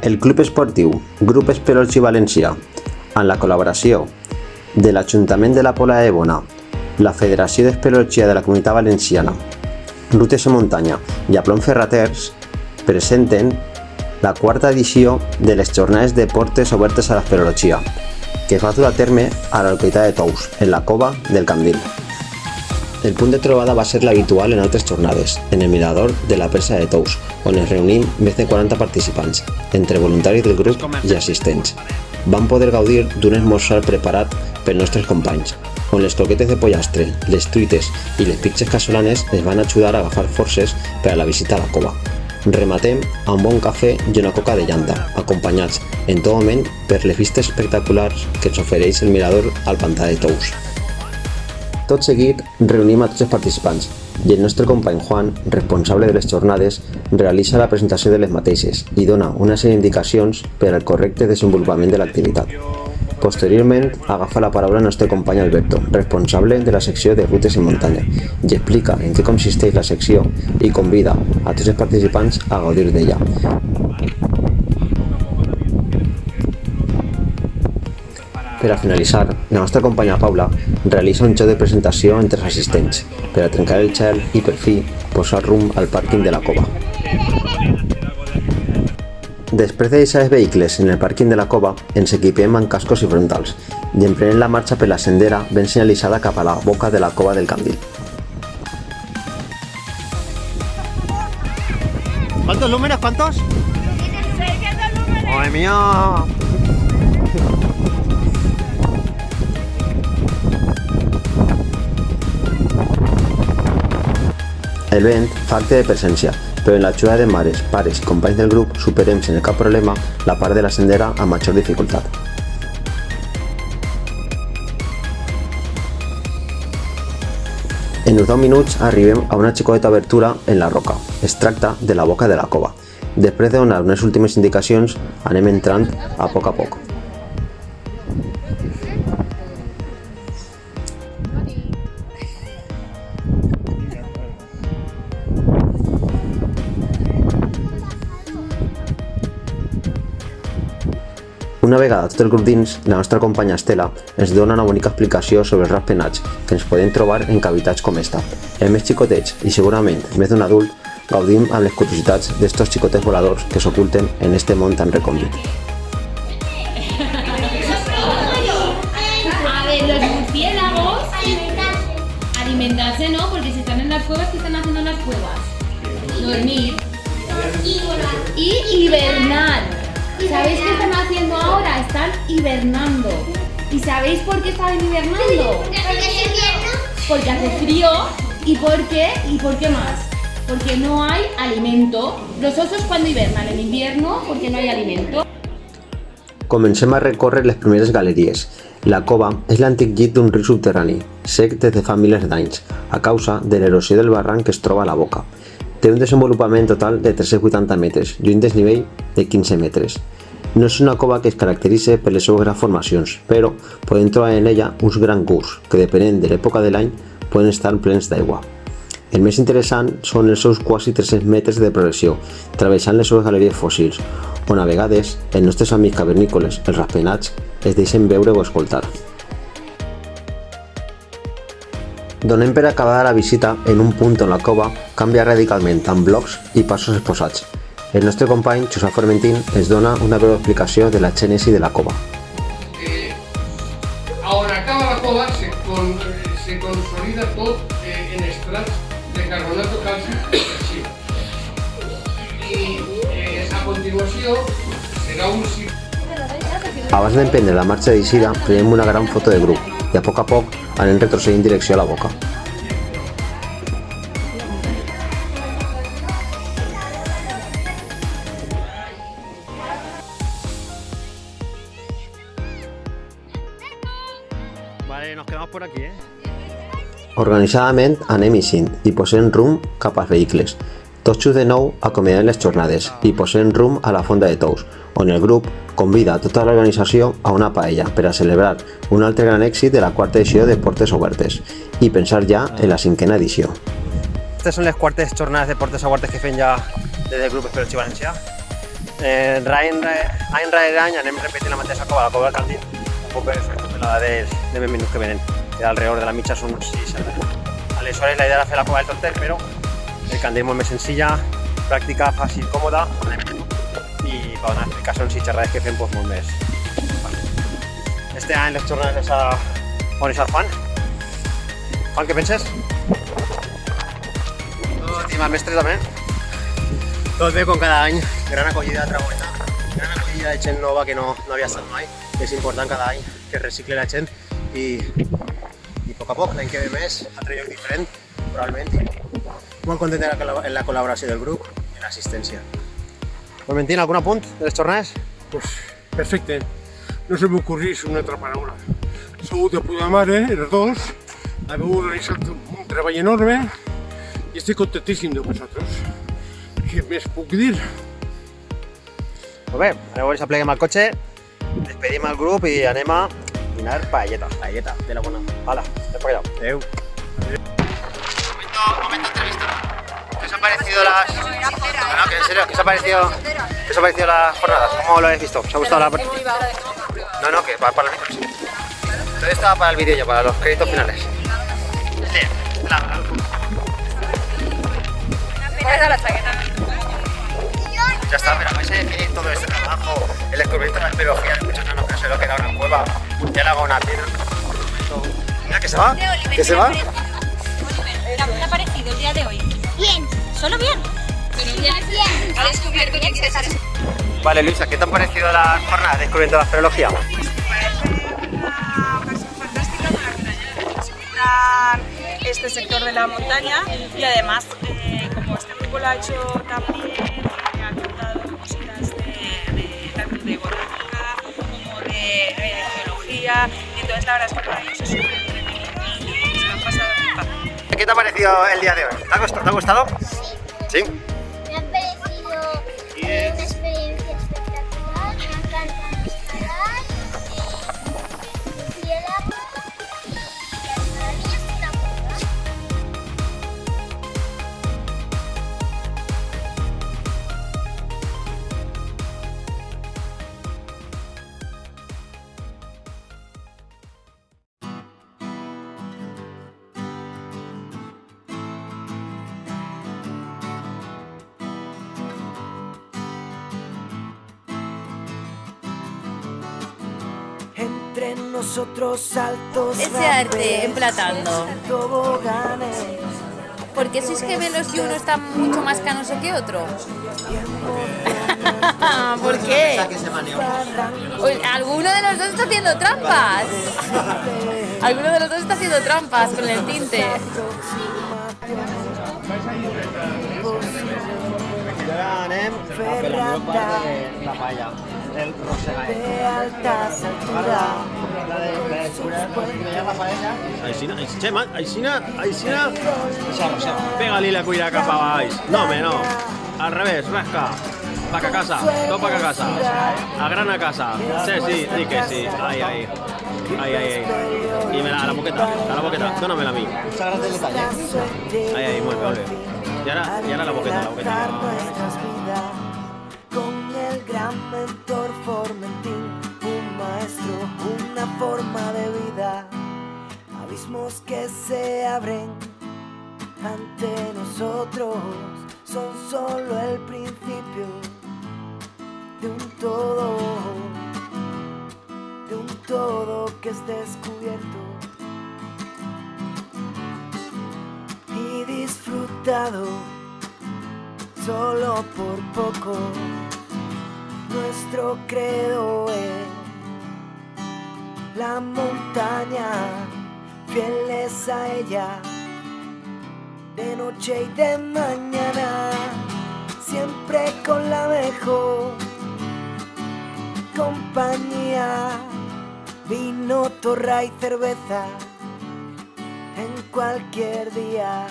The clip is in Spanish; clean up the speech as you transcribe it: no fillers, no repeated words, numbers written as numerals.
El Club Esportiu Grup Espelorchi Valencià, amb la col·laboració de l'Ajuntament de la Pola de Bona, la Federació d'Espelorchia de la Comunitat Valenciana, Rutes de Muntanya i Aplom Ferraters, presenten la quarta edició de les Jornades de Portes Obertes a l'Espelorchia, que es va dur a terme a la localitat de Tous, en la Cova del Candil. El punt de trobada va ser l'habitual en altres jornades, en el mirador de la Presa de Tous, on es reunim més de 40 participants, entre voluntaris del grup i assistents. Vam poder gaudir d'un esmorzar preparat pels nostres companys, on les croquetes de pollastre, les truites i les pitxes casolanes es van ajudar a agafar forces per a la visita a la cova. Rematem amb un bon cafè i una coca de llanta, acompanyats en tot moment per les vistes espectaculars que ens ofereix el mirador al pantà de Tous. Tot seguit, reunim a tots els participants i el nostre company Juan, responsable de les jornades, realitza la presentació de les mateixes i dona una sèrie d'indicacions per al correcte desenvolupament de l'activitat. Posteriorment, agafa la paraula el nostre company Alberto, responsable de la secció de Rutes en Muntanya, i explica en què consisteix la secció i convida a tots els participants a gaudir d'ella. Per a finalitzar, la nostra companya Paula realitza un joc de presentació entre els assistents per a trencar el gel i, per fi, posar rumb al pàrquing de la cova. Després de deixar els vehicles en el pàrquing de la cova, ens equipem amb cascos i frontals i emprenem la marxa per la sendera ben senyalitzada cap a la boca de la Cova del Candil. ¿Cuántos números? ¿Cuántos? ¡Madre mía! El vent fa acte de presència, però amb l'ajuda de mares, pares i companys del grup superem sense cap problema la part de la sendera amb major dificultat. En uns 10 minuts arribem a una xicoteta obertura en la roca. Es tracta de la boca de la cova. Després de donar unes últimes indicacions, anem entrant a poc a poc. Una vegada tot el grup dins, la nostra companya Estela ens dona una bonica explicació sobre els ratpenats que ens podem trobar en cavitats com esta. Els més xicotets, i segurament més d'un adult, gaudim amb les curiositats d'estos xicotets voladors que s'oculten en este món tan recòndit. A ver, los murciélagos alimentarse no, porque si están en las cuevas, ¿qué están haciendo en las cuevas? Dormir y hibernar. ¿Sabéis qué están haciendo ahora? Están hibernando. ¿Y sabéis por qué están hibernando? Porque es invierno. Porque hace frío. ¿Y por qué? ¿Y por qué más? Porque no hay alimento. Los osos cuando hibernan en invierno porque no hay alimento. Comencem a recórrer les primeres galeries. La cova és l'antic llit d'un riu subterrani, sec des de fa milers d'anys, a causa de l'erosió del barranc que es troba a la boca. Té un desenvolupament total de 380 metres i un desnivell de 15 metres. No és una cova que es caracteritza per les seves grans formacions, però podem trobar en ella uns grans curs que, depenent de l'època de l'any, poden estar plens d'aigua. El més interessant són els seus quasi 300 metres de progressió, travessant les seves galeries fòssils, on a vegades els nostres amics cavernícoles, els ratpenats, es deixen veure o escoltar. Donem per acabada la visita en un punt on la cova canvia radicalment amb blocs i passos exposats. El nostre company, Josep Formentín, ens dona una breu explicació de la gènesi de la cova. On acaba la cova se consolida tot en estrats de carbonato calci i a continuació serà un ciclo. Abans d'emprendre la marxa d'eixida, prenem una gran foto de grup i a poc anem retrocedint en direcció a la boca. Vale, nos quedamos por aquí, Organitzadament anem eixint i posem rumb cap als vehicles. Tots just de nou acomodem les jornades i posem rumb a la Fonda de Tous, on el grup convida a tota l'organització a una paella per a celebrar un altre gran èxit de la quarta edició de Portes Obertes i pensar ja en la 5a edició. Estas son las cuartas jornadas de Portes Obertes que fem ja des del Grup Espelorchi Valencià. Any any anem repetint la mateixa cova, la cova del Càndir, un poc per fer tota la de 10 minuts que venen, que alrededor de la mitja són uns 6. Aleshores la idea era fer la cova del Tonter, però el Càndir és molt més senzilla, pràctica, fàcil, còmoda, i per donar explicacions i xerrades que fem molt més. Este any les jornades a on és el Juan. Juan, què penses? I el mestre també. Tot bé com cada any, gran acollida de Trabuena, gran acollida de gent nova que no havia estat mai. És important cada any que es recicle la gent i a poc a poc, l'any que ve més, altre lloc diferent, probablement. Molt content en la col·laboració del grup i l'assistència. Valentí, algun apunt de les jornades? Pues perfecte. No se me ocurrís una altra paraula. Sou de puta mare, els dos. Haveu organitzat un treball enorme i estic contentíssim de vosaltres. Què més puc dir? Molt bé, llavors apleguem el cotxe, despedim el grup i anem a dinar paelleta de la bona. Hala, ven para allá. Adeu. Momento entrevista. ¿Qué os ha parecido las... No, que en serio, ¿qué os ha parecido las jornadas? ¿Cómo lo habéis visto? ¿Os ha gustado la...? No, que va para el micro, sí. Todo estaba para el vídeo ya, para los créditos finales. Sí, ya está, pero vais a definir todo este trabajo, el descubrimiento de la arqueología de muchos nanos, que no sé lo que era una cueva, un diálogo, una piedra. Mira, que se va, que se va. ¿Qué ha parecido el día de hoy? Bien. ¿Solo bien? Bien. ¿Ha descubierto que interesante? Vale, Luisa, ¿qué te han parecido las jornadas de descubrimiento de la arqueología? Una ocasión fantástica para explorar este sector de la montaña y además, como este grupo lo ha hecho también, ha contado cositas tanto de botánica como de geología, y entonces la verdad es que para ellos es súper entretenido y se lo han pasado pipa. ¿Qué te ha parecido el día de hoy? ¿Te ha gustado? Sí. Me ha parecido una experiencia espectacular, me encanta escalar, y el agua, y las maravillas de una cueva. Entre nosotros saltos, Ese arte emplatando. toboganes. ¿Por qué sois gemelos y uno está mucho más canoso que otro? ¿Por qué? Alguno de los dos está haciendo trampas. Alguno de los dos está haciendo trampas con el tinte. Ahora anem a fer la millor part de la paella, el rosegaet. De altas alturas. La de descobrir la paella. Aixina. Deixa, pega-li la cuira cap a baix. No, home, no. Al revés, rasca. Paca casa, tot paca casa. A grana casa. Sí, di que sí. Ai. I a la boqueta, dónamela a mi. Sagrada el detalle. Ai, molt bé. Y ahora la boqueta. Nuestras vidas con el gran mentor Formentín, un maestro, una forma de vida, abismos que se abren ante nosotros, son solo el principio de un todo que es descubierto y disfrutado solo por poco. Nuestro credo es la montaña, fieles a ella, de noche y de mañana, siempre con la mejor compañía, vino, torra y cerveza en cualquier día.